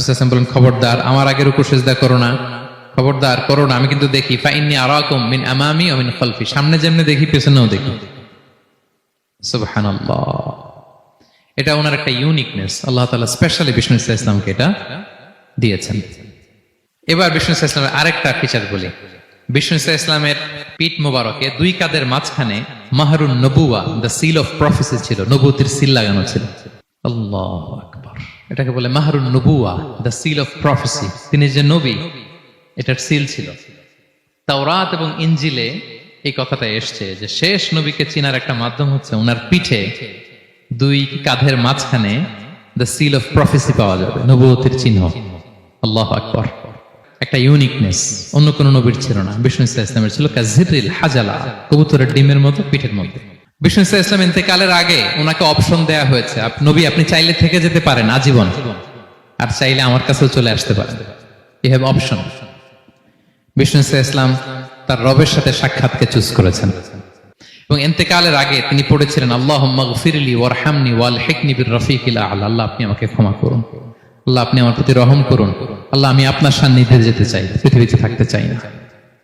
রাসূল সাল্লাল্লাহু আলাইহি ওয়াসাল্লাম বলেন, খবরদার আমার আগে রুকু সিজদা করো না, খবরদার করো না, আমি কিন্তু দেখি। ফাইন্নী আরাকুম মিন আমামি ওয়া মিন খালফি, সামনে যেমনি দেখি পেছনেও দেখি। সুবহানাল্লাহ। এটা ওনার একটা ইউনিকনেস, আল্লাহ তাআলা স্পেশালি বিষ্ণু ইসলামকে এটা দিয়েছেন। এবার বিষ্ণু ইসলামের আরেকটা ফিচার বলি। বিষ্ণু ইসলামের পিঠ মোবারকে দুই কাঁধের মাঝখানে মাহরুন নবুয়া, দ্য সিল অফ প্রফেসি ছিল, নবুয়তের সিল লাগানো ছিল। আল্লাহু আকবার। এটাকে বলে মাহরুন নবুয়া, দ্য সিল অফ প্রফেসি। তিনি যে নবী, এটার সিল ছিল। তাওরাত এবং ইনজিলে এই কথাটা এসছে যে শেষ নবীকে চিনার একটা মাধ্যম হচ্ছে ওনার পিঠে দুই কাঁধের মাঝখানে দ্য সিল অফ প্রফেসি পাওয়া যাবে, নবুয়তের চিহ্ন। আল্লাহু আকবার। একটা ইউনিকনেস অন্য কোন নবীর ছিল না, বিষ্ণু ইসলামের ছিল। কাযিরিল হাজালা, কবুতরের ডিমের মতো পিঠের মধ্যে। বিষ্ণু ইসলাম ইন্তেকালের আগে ওনাকে অপশন দেয়া হয়েছে, নবী আপনি চাইলে থেকে যেতে পারেন আজীবন, আর চাইলে আমার কাছেও চলে আসতে পারেন। You have option. বিষ্ণু ইসলাম তার রবের সাথে সাক্ষাৎকে চুজ করেছেন এবং ইন্তেকালের আগে তিনি পড়েছিলেন, আল্লাহুম্মা গফিরলি ওয়ারহামনি ওয়ালহিকনি বির রফিকিল আ'লা। আল্লাহ আপনি আমাকে ক্ষমা করুন, আল্লাহ আপনি আমার প্রতি রহম করুন, আল্লাহ আমি আপনার সান্নিধ্যে যেতে চাই, পৃথিবীতে থাকতে চাই না।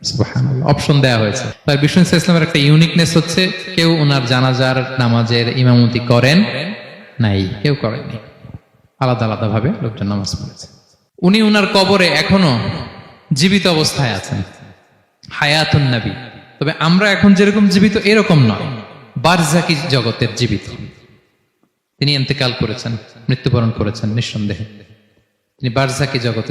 সুবহানাল্লাহ। অপশন দেয়া হয়েছে। তার বিষ্ণু ইসলামের একটা ইউনিকনেস হচ্ছে কেউ ওনার জানাজার নামাজের ইমামতি করেন নাই, কেউ করেননি, আলাদা আলাদা ভাবে লোকজন নামাজ পড়েছে। উনি ওনার কবরে এখনো জীবিত অবস্থায় আছেন, হায়াতুন নবী। তবে আমরা এখন যেরকম জীবিত এরকম নয়, বারজাকি জগতের জীবিত। তিনি ইন্তেকাল করেছেন, মৃত্যুবরণ করেছেন নিঃসন্দেহে। তিনি বারজাকি জগতে